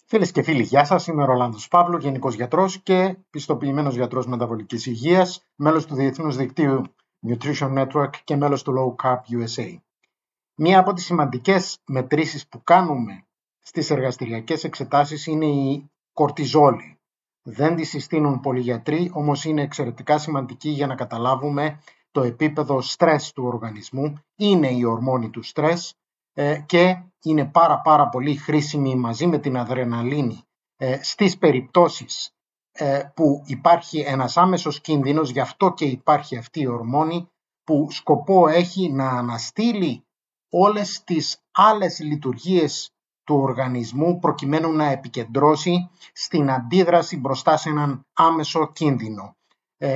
Φίλες και φίλοι, γεια σας. Είμαι ο Ρολάνδος Παύλου, γενικός γιατρός και πιστοποιημένος γιατρός μεταβολικής υγείας, μέλος του Διεθνούς Δικτύου Nutrition Network και μέλος του Low Carb USA. Μία από τις σημαντικές μετρήσεις που κάνουμε στις εργαστηριακές εξετάσεις είναι η κορτιζόλη. Δεν τη συστήνουν πολλοί γιατροί, όμως είναι εξαιρετικά σημαντική για να καταλάβουμε το επίπεδο στρες του οργανισμού. Είναι η ορμόνη του στρες και είναι πάρα πολύ χρήσιμη μαζί με την αδρεναλίνη στις περιπτώσεις που υπάρχει ένας άμεσος κίνδυνος. Γι' αυτό και υπάρχει αυτή η ορμόνη που σκοπό έχει να αναστείλει όλες τις άλλες λειτουργίες του οργανισμού προκειμένου να επικεντρώσει στην αντίδραση μπροστά σε έναν άμεσο κίνδυνο.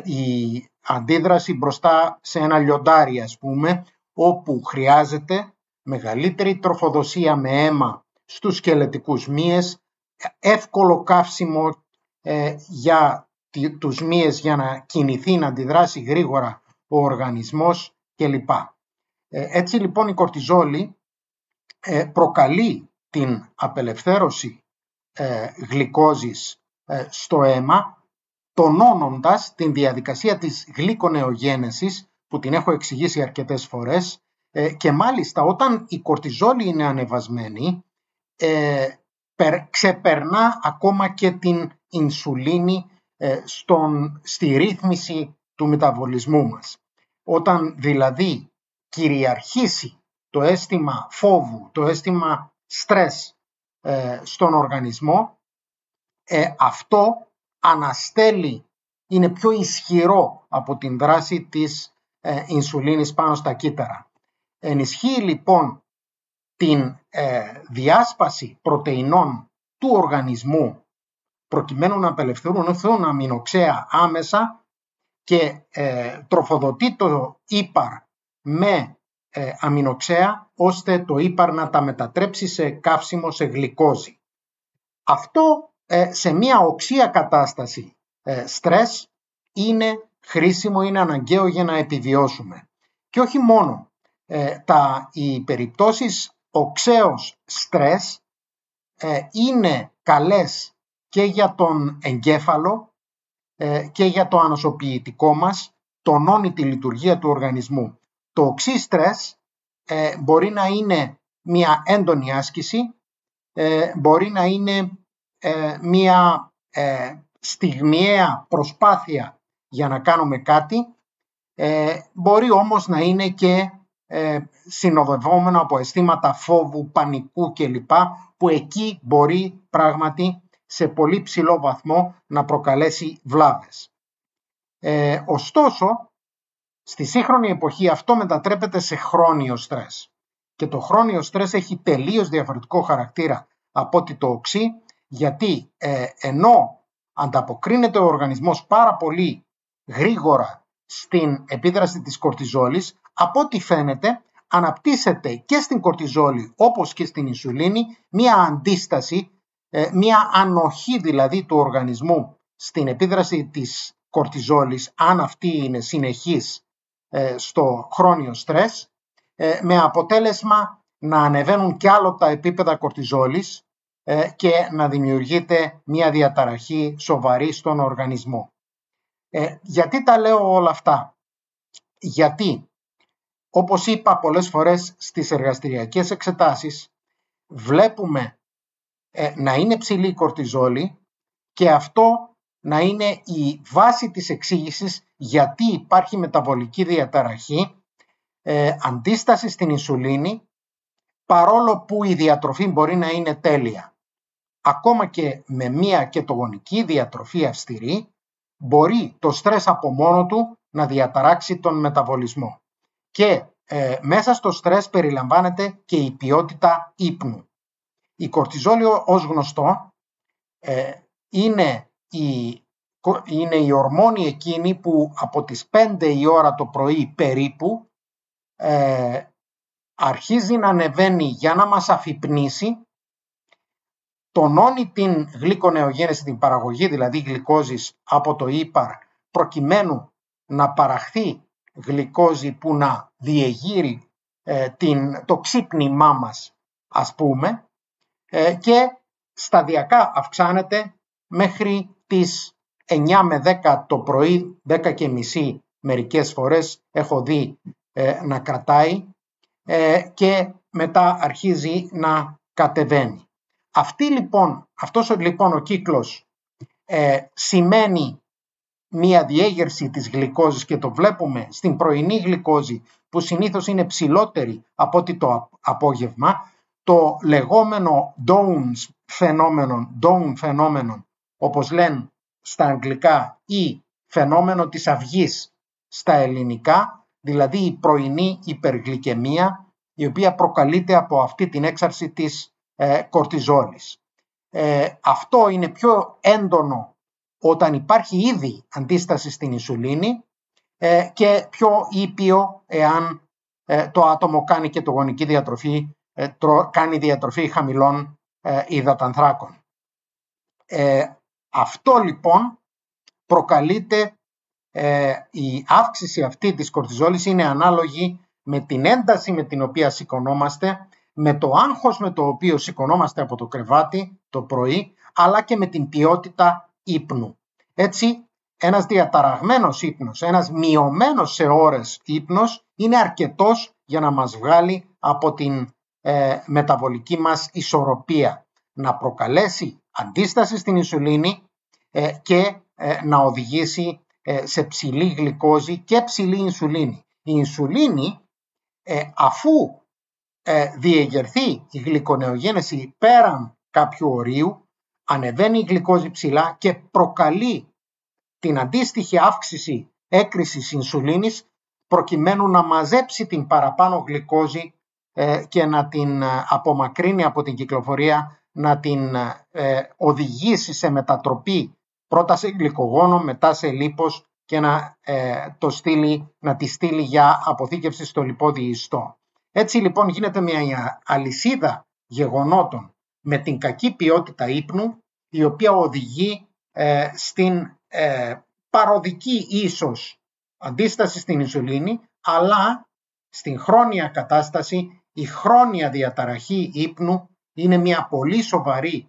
Η αντίδραση μπροστά σε ένα λιοντάρι, ας πούμε, όπου χρειάζεται μεγαλύτερη τροφοδοσία με αίμα στους σκελετικούς μύες, εύκολο καύσιμο για τους μύες για να κινηθεί, να αντιδράσει γρήγορα ο οργανισμός κλπ. Έτσι λοιπόν η κορτιζόλη προκαλεί την απελευθέρωση γλυκόζης στο αίμα, τονώνοντας την διαδικασία της γλυκονεογένεσης που την έχω εξηγήσει αρκετές φορές, και μάλιστα όταν η κορτιζόλη είναι ανεβασμένη ξεπερνά ακόμα και την ινσουλίνη στη ρύθμιση του μεταβολισμού μας. Όταν δηλαδή κυριαρχήσει το αίσθημα φόβου, το αίσθημα στρες στον οργανισμό, αυτό αναστέλει, είναι πιο ισχυρό από την δράση της ινσουλίνης πάνω στα κύτταρα. Ενισχύει λοιπόν την διάσπαση πρωτεϊνών του οργανισμού προκειμένου να απελευθερωθούν αμινοξέα άμεσα και τροφοδοτεί το ύπαρ με αμινοξέα ώστε το ύπαρ να τα μετατρέψει σε καύσιμο, σε γλυκόζη. Αυτό σε μια οξία κατάσταση στρες είναι χρήσιμο, είναι αναγκαίο για να επιβιώσουμε. Και όχι μόνο. Οι περιπτώσεις οξέως στρες είναι καλές και για τον εγκέφαλο και για το ανοσοποιητικό μας, τονώνει τη λειτουργία του οργανισμού. Το οξύ στρες μπορεί να είναι μια έντονη άσκηση, μπορεί να είναι μια στιγμιαία προσπάθεια για να κάνουμε κάτι, μπορεί όμως να είναι και συνοδευόμενο από αισθήματα φόβου, πανικού κλπ, που εκεί μπορεί πράγματι σε πολύ ψηλό βαθμό να προκαλέσει βλάβες. Ωστόσο, στη σύγχρονη εποχή αυτό μετατρέπεται σε χρόνιο στρες και το χρόνιο στρες έχει τελείως διαφορετικό χαρακτήρα από ότι το οξύ, γιατί ενώ ανταποκρίνεται ο οργανισμός πάρα πολύ γρήγορα στην επίδραση της κορτιζόλης, από ό,τι φαίνεται αναπτύσσεται και στην κορτιζόλη όπως και στην ινσουλίνη μία αντίσταση, μία ανοχή δηλαδή του οργανισμού στην επίδραση της κορτιζόλης, αν αυτή είναι συνεχής στο χρόνιο στρες, με αποτέλεσμα να ανεβαίνουν κι άλλο τα επίπεδα κορτιζόλης και να δημιουργείται μία διαταραχή σοβαρή στον οργανισμό. Γιατί τα λέω όλα αυτά? Γιατί, όπως είπα πολλές φορές στις εργαστηριακές εξετάσεις, βλέπουμε να είναι ψηλή η κορτιζόλη και αυτό να είναι η βάση της εξήγησης γιατί υπάρχει μεταβολική διαταραχή, αντίσταση στην ινσουλίνη, παρόλο που η διατροφή μπορεί να είναι τέλεια. Ακόμα και με μία κετογονική διατροφή αυστηρή, μπορεί το στρες από μόνο του να διαταράξει τον μεταβολισμό. Και μέσα στο στρες περιλαμβάνεται και η ποιότητα ύπνου. Η κορτιζόλη, ως γνωστό, είναι η ορμόνη εκείνη που από τις 5 η ώρα το πρωί περίπου αρχίζει να ανεβαίνει για να μας αφυπνίσει, τονώνει την γλυκονεογένεση, την παραγωγή δηλαδή γλυκόζης από το ύπαρ, προκειμένου να παραχθεί γλυκόζη που να διεγείρει το ξύπνημά μας, ας πούμε, και σταδιακά αυξάνεται μέχρι τις 9 με 10 το πρωί, 10 και μισή μερικές φορές έχω δει να κρατάει και μετά αρχίζει να κατεβαίνει. Αυτός λοιπόν ο κύκλος σημαίνει μία διέγερση της γλυκόζης και το βλέπουμε στην πρωινή γλυκόζη που συνήθως είναι ψηλότερη από ότι το απόγευμα, το λεγόμενο Down φαινόμενο, όπως λένε στα αγγλικά, ή φαινόμενο της αυγής στα ελληνικά, δηλαδή η πρωινή υπεργλυκαιμία, η οποία προκαλείται από αυτή την έξαρση της κορτιζόλης. Αυτό είναι πιο έντονο όταν υπάρχει ήδη αντίσταση στην ινσουλίνη και πιο ήπιο εάν το άτομο κάνει κετογονική διατροφή, κάνει διατροφή χαμηλών υδατανθράκων. Αυτό λοιπόν προκαλείται, η αύξηση αυτή της κορτιζόλης είναι ανάλογη με την ένταση με την οποία σηκωνόμαστε, με το άγχος με το οποίο σηκωνόμαστε από το κρεβάτι το πρωί, αλλά και με την ποιότητα ύπνου. Έτσι, ένας διαταραγμένος ύπνος, ένας μειωμένος σε ώρες ύπνος είναι αρκετός για να μας βγάλει από την μεταβολική μας ισορροπία, να προκαλέσει αντίσταση στην ινσουλίνη και να οδηγήσει σε ψηλή γλυκόζη και ψηλή ινσουλίνη. Η ινσουλίνη, αφού διεγερθεί η γλυκονεογένεση πέραν κάποιου ορίου, ανεβαίνει η γλυκόζη ψηλά και προκαλεί την αντίστοιχη αύξηση έκρησης ινσουλίνης προκειμένου να μαζέψει την παραπάνω γλυκόζη και να την απομακρύνει από την κυκλοφορία, να την οδηγήσει σε μετατροπή πρώτα σε γλυκογόνο, μετά σε λίπος και να τη στείλει για αποθήκευση στο λιπόδι ιστό. Έτσι λοιπόν γίνεται μια αλυσίδα γεγονότων με την κακή ποιότητα ύπνου, η οποία οδηγεί στην παροδική ίσως αντίσταση στην ινσουλίνη, αλλά στην χρόνια κατάσταση η χρόνια διαταραχή ύπνου είναι μια πολύ σοβαρή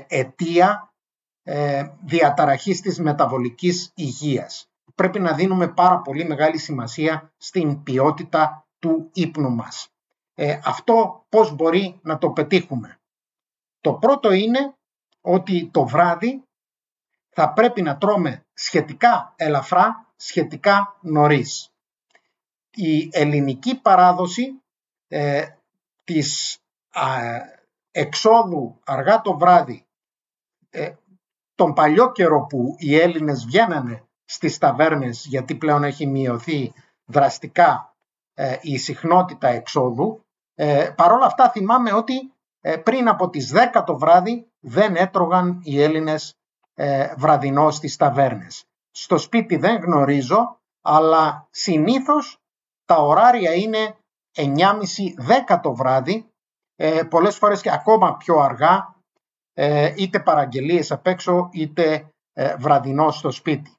αιτία διαταραχής της μεταβολικής υγείας. Πρέπει να δίνουμε πάρα πολύ μεγάλη σημασία στην ποιότητα του ύπνου μας. Αυτό πώς μπορεί να το πετύχουμε? Το πρώτο είναι ότι το βράδυ θα πρέπει να τρώμε σχετικά ελαφρά, σχετικά νωρίς. Η ελληνική παράδοση της εξόδου αργά το βράδυ, τον παλιό καιρό που οι Έλληνες βγαίνανε στις ταβέρνες, γιατί πλέον έχει μειωθεί δραστικά η συχνότητα εξόδου, παρόλα αυτά θυμάμαι ότι πριν από τις 10 το βράδυ δεν έτρωγαν οι Έλληνες βραδινό στις ταβέρνες. Στο σπίτι δεν γνωρίζω, αλλά συνήθως τα ωράρια είναι 9.30-10 το βράδυ, πολλές φορές και ακόμα πιο αργά, είτε παραγγελίες απ' έξω είτε βραδινό στο σπίτι.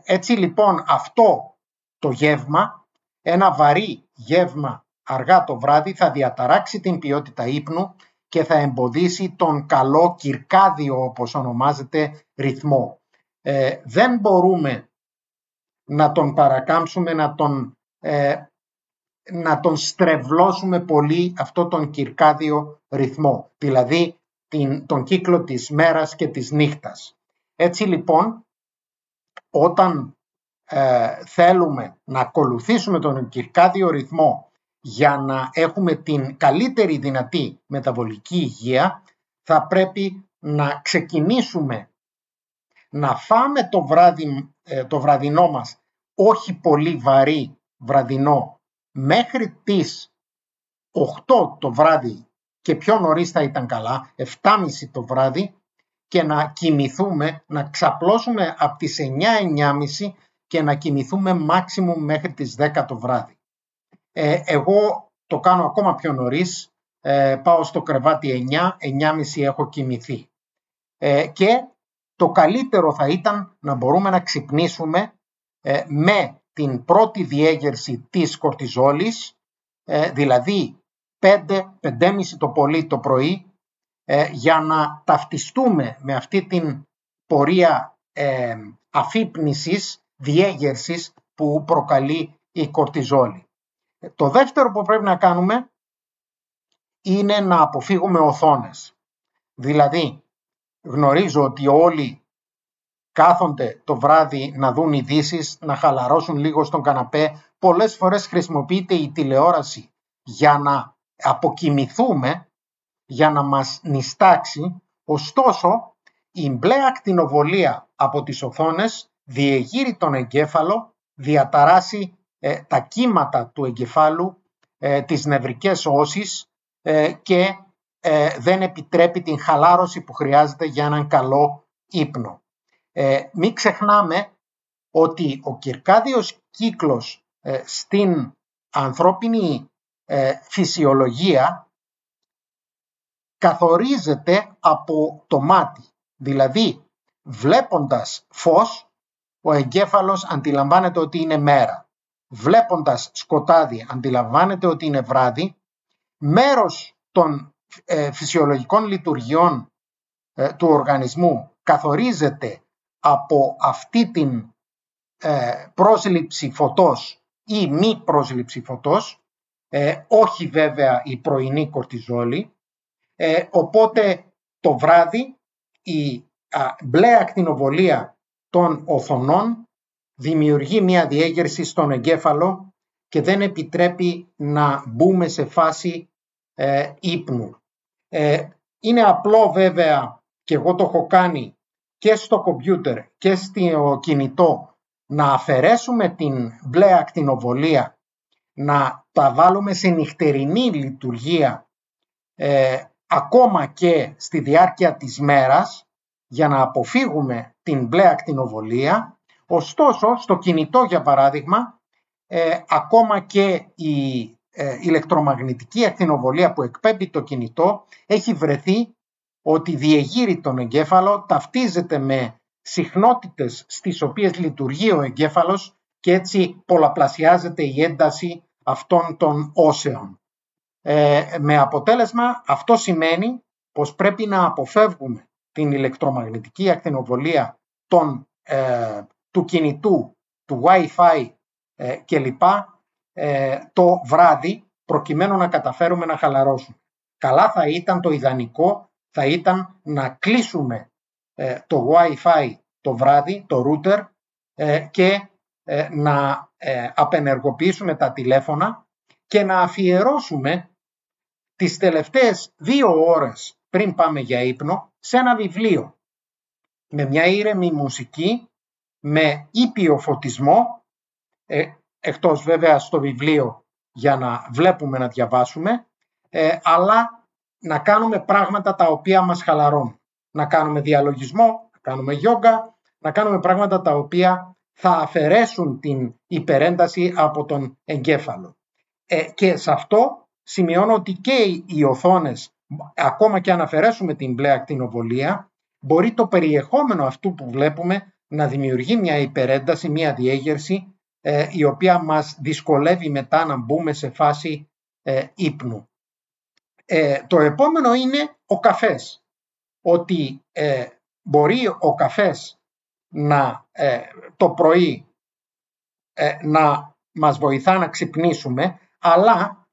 Έτσι λοιπόν αυτό το γεύμα, ένα βαρύ γεύμα αργά το βράδυ, θα διαταράξει την ποιότητα ύπνου και θα εμποδίσει τον καλό κυρκάδιο, όπως ονομάζεται, ρυθμό. Δεν μπορούμε να τον παρακάμψουμε, να τον στρεβλώσουμε πολύ αυτό τον κυρκάδιο ρυθμό, δηλαδή τον κύκλο της μέρας και της νύχτας. Έτσι λοιπόν, όταν θέλουμε να ακολουθήσουμε τον κυρκάδιο ρυθμό για να έχουμε την καλύτερη δυνατή μεταβολική υγεία, θα πρέπει να ξεκινήσουμε να φάμε το βραδινό μας, όχι πολύ βαρύ βραδινό, μέχρι τις 8 το βράδυ και πιο νωρίς θα ήταν καλά, 7.30 το βράδυ, και να κοιμηθούμε, να ξαπλώσουμε από τις 9-9.30 και να κοιμηθούμε maximum μέχρι τις 10 το βράδυ. Εγώ το κάνω ακόμα πιο νωρίς, πάω στο κρεβάτι 9-9.30 έχω κοιμηθεί. Και το καλύτερο θα ήταν να μπορούμε να ξυπνήσουμε με την πρώτη διέγερση της κορτιζόλης, δηλαδή 5-5.30 το πολύ το πρωί, για να ταυτιστούμε με αυτή την πορεία αφύπνισης, διέγερσης που προκαλεί η κορτιζόλη. Το δεύτερο που πρέπει να κάνουμε είναι να αποφύγουμε οθόνες. Δηλαδή, γνωρίζω ότι όλοι κάθονται το βράδυ να δουν ειδήσεις, να χαλαρώσουν λίγο στον καναπέ. Πολλές φορές χρησιμοποιείται η τηλεόραση για να αποκοιμηθούμε, για να μας νηστάξει. Ωστόσο, η μπλε ακτινοβολία από τις οθόνες διεγείρει τον εγκέφαλο, διαταράσσει τα κύματα του εγκεφάλου, τις νευρικές όσεις και δεν επιτρέπει την χαλάρωση που χρειάζεται για έναν καλό ύπνο. Μην ξεχνάμε ότι ο κυρκάδιος κύκλος στην ανθρώπινη φυσιολογία καθορίζεται από το μάτι. Δηλαδή, βλέποντας φως, ο εγκέφαλος αντιλαμβάνεται ότι είναι μέρα. Βλέποντας σκοτάδι, αντιλαμβάνεται ότι είναι βράδυ. Μέρος των φυσιολογικών λειτουργιών του οργανισμού καθορίζεται από αυτή την πρόσληψη φωτός ή μη πρόσληψη φωτός, όχι βέβαια η πρωινή κορτιζόλη. Οπότε το βράδυ η μπλε ακτινοβολία των οθονών δημιουργεί μια διέγερση στον εγκέφαλο και δεν επιτρέπει να μπούμε σε φάση ύπνου. Είναι απλό βέβαια, και εγώ το έχω κάνει και στο κομπιούτερ και στο κινητό, να αφαιρέσουμε την μπλε ακτινοβολία, να τα βάλουμε σε νυχτερινή λειτουργία ακόμα και στη διάρκεια της μέρας, για να αποφύγουμε την μπλε ακτινοβολία. Ωστόσο, στο κινητό για παράδειγμα, ακόμα και η ηλεκτρομαγνητική ακτινοβολία που εκπέμπει το κινητό έχει βρεθεί ότι διεγείρει τον εγκέφαλο, ταυτίζεται με συχνότητες στις οποίες λειτουργεί ο εγκέφαλος και έτσι πολλαπλασιάζεται η ένταση αυτών των όσεων. Με αποτέλεσμα, αυτό σημαίνει πως πρέπει να αποφεύγουμε την ηλεκτρομαγνητική ακτινοβολία του κινητού, του Wi-Fi κλπ. Το βράδυ, προκειμένου να καταφέρουμε να χαλαρώσουμε. Καλά θα ήταν, το ιδανικό θα ήταν να κλείσουμε το Wi-Fi το βράδυ, το router, και να απενεργοποιήσουμε τα τηλέφωνα και να αφιερώσουμε τις τελευταίες 2 ώρες πριν πάμε για ύπνο σε ένα βιβλίο με μια ήρεμη μουσική, με ήπιο φωτισμό, εκτός βέβαια στο βιβλίο για να βλέπουμε να διαβάσουμε, αλλά να κάνουμε πράγματα τα οποία μας χαλαρώνουν. Να κάνουμε διαλογισμό, να κάνουμε γιόγκα, να κάνουμε πράγματα τα οποία θα αφαιρέσουν την υπερένταση από τον εγκέφαλο. Και σε αυτό σημειώνω ότι και οι οθόνες, ακόμα και αν αφαιρέσουμε την μπλε ακτινοβολία, μπορεί το περιεχόμενο αυτού που βλέπουμε να δημιουργεί μια υπερένταση, μια διέγερση, η οποία μας δυσκολεύει μετά να μπούμε σε φάση ύπνου. Το επόμενο είναι ο καφές. Ότι μπορεί ο καφές το πρωί να μας βοηθά να ξυπνήσουμε, αλλά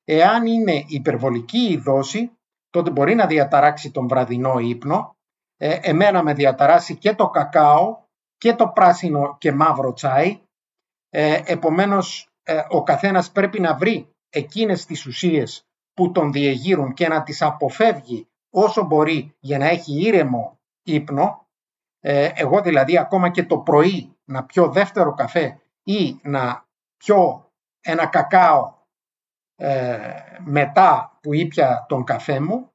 εάν είναι υπερβολική η δόση, τότε μπορεί να διαταράξει τον βραδινό ύπνο. Εμένα με διαταράσει και το κακάο και το πράσινο και μαύρο τσάι. Επομένως, ο καθένας πρέπει να βρει εκείνες τις ουσίες που τον διεγείρουν και να τις αποφεύγει όσο μπορεί για να έχει ήρεμο ύπνο. Εγώ δηλαδή ακόμα και το πρωί να πιω δεύτερο καφέ ή να πιω ένα κακάο μετά που ήπια τον καφέ μου,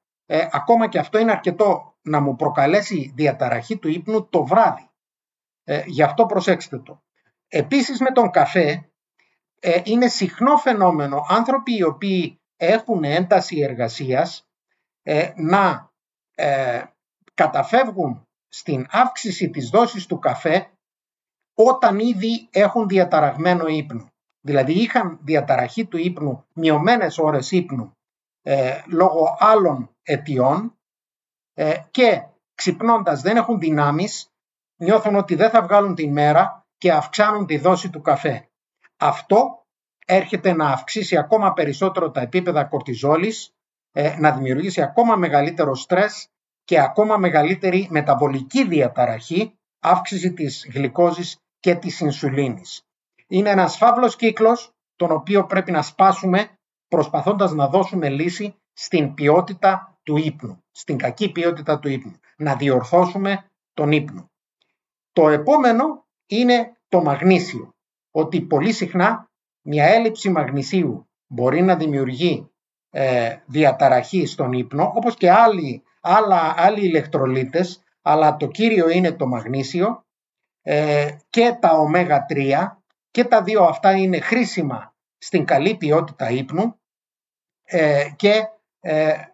ακόμα και αυτό είναι αρκετό να μου προκαλέσει διαταραχή του ύπνου το βράδυ. Γι' αυτό προσέξτε το. Επίσης με τον καφέ είναι συχνό φαινόμενο άνθρωποι οι οποίοι έχουν ένταση εργασίας να καταφεύγουν στην αύξηση της δόσης του καφέ όταν ήδη έχουν διαταραγμένο ύπνο. Δηλαδή είχαν διαταραχή του ύπνου, μειωμένες ώρες ύπνου λόγω άλλων αιτιών και ξυπνώντας δεν έχουν δυνάμεις, νιώθουν ότι δεν θα βγάλουν τη μέρα και αυξάνουν τη δόση του καφέ. Αυτό έρχεται να αυξήσει ακόμα περισσότερο τα επίπεδα κορτιζόλης, να δημιουργήσει ακόμα μεγαλύτερο στρες και ακόμα μεγαλύτερη μεταβολική διαταραχή, αύξηση της γλυκόζης και της ινσουλίνης. Είναι ένας φαύλος κύκλος, τον οποίο πρέπει να σπάσουμε προσπαθώντας να δώσουμε λύση στην ποιότητα του ύπνου, στην κακή ποιότητα του ύπνου, να διορθώσουμε τον ύπνο. Το επόμενο είναι το μαγνήσιο, ότι πολύ συχνά μια έλλειψη μαγνησίου μπορεί να δημιουργεί διαταραχή στον ύπνο, όπως και άλλοι ηλεκτρολίτες, αλλά το κύριο είναι το μαγνήσιο και τα ω3, και τα δύο αυτά είναι χρήσιμα στην καλή ποιότητα ύπνου και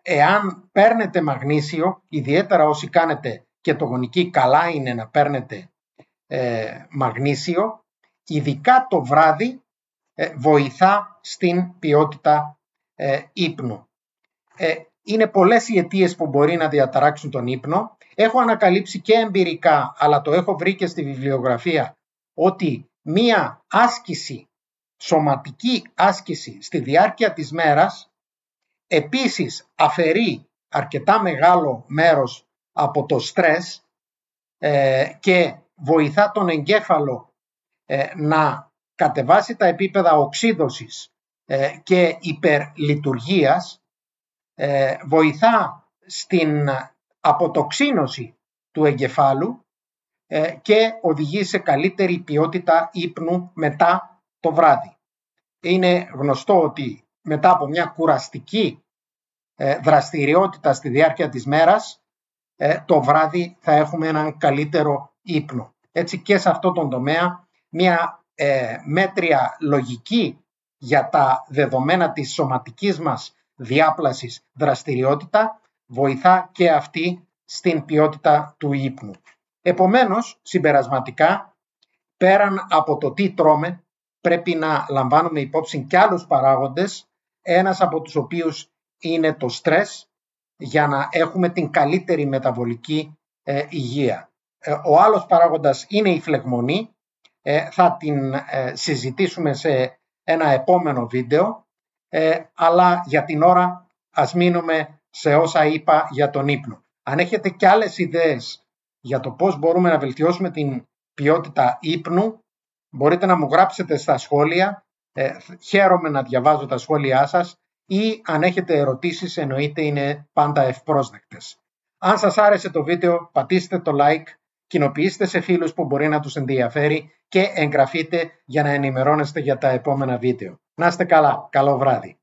εάν παίρνετε μαγνήσιο, ιδιαίτερα όσοι κάνετε κετογονική, καλά είναι να παίρνετε μαγνήσιο, ειδικά το βράδυ βοηθά στην ποιότητα ύπνου. Είναι πολλές οι αιτίες που μπορεί να διαταράξουν τον ύπνο. Έχω ανακαλύψει και εμπειρικά, αλλά το έχω βρει και στη βιβλιογραφία, ότι μία άσκηση, σωματική άσκηση στη διάρκεια της μέρας, επίσης αφαιρεί αρκετά μεγάλο μέρος από το στρες και βοηθά τον εγκέφαλο να κατεβάσει τα επίπεδα οξύδωσης και υπερλειτουργίας, βοηθά στην αποτοξίνωση του εγκεφάλου και οδηγεί σε καλύτερη ποιότητα ύπνου μετά το βράδυ. Είναι γνωστό ότι μετά από μια κουραστική δραστηριότητα στη διάρκεια της μέρας, το βράδυ θα έχουμε έναν καλύτερο ύπνο. Έτσι και σε αυτό τον τομέα μια μέτρια λογική για τα δεδομένα της σωματικής μας διάπλασης δραστηριότητα βοηθά και αυτή στην ποιότητα του ύπνου. Επομένως, συμπερασματικά, πέραν από το τι τρώμε, πρέπει να λαμβάνουμε υπόψη και άλλους παράγοντες, ένας από τους οποίους είναι το στρες, για να έχουμε την καλύτερη μεταβολική υγεία. Ο άλλος παράγοντας είναι η φλεγμονή, θα την συζητήσουμε σε ένα επόμενο βίντεο, αλλά για την ώρα ας μείνουμε σε όσα είπα για τον ύπνο. Αν έχετε και άλλες ιδέες για το πώς μπορούμε να βελτιώσουμε την ποιότητα ύπνου, μπορείτε να μου γράψετε στα σχόλια, χαίρομαι να διαβάζω τα σχόλιά σας, ή αν έχετε ερωτήσεις, εννοείται είναι πάντα ευπρόσδεκτες. Αν σας άρεσε το βίντεο, πατήστε το like, κοινοποιήστε σε φίλους που μπορεί να τους ενδιαφέρει και εγγραφείτε για να ενημερώνεστε για τα επόμενα βίντεο. Να είστε καλά, καλό βράδυ.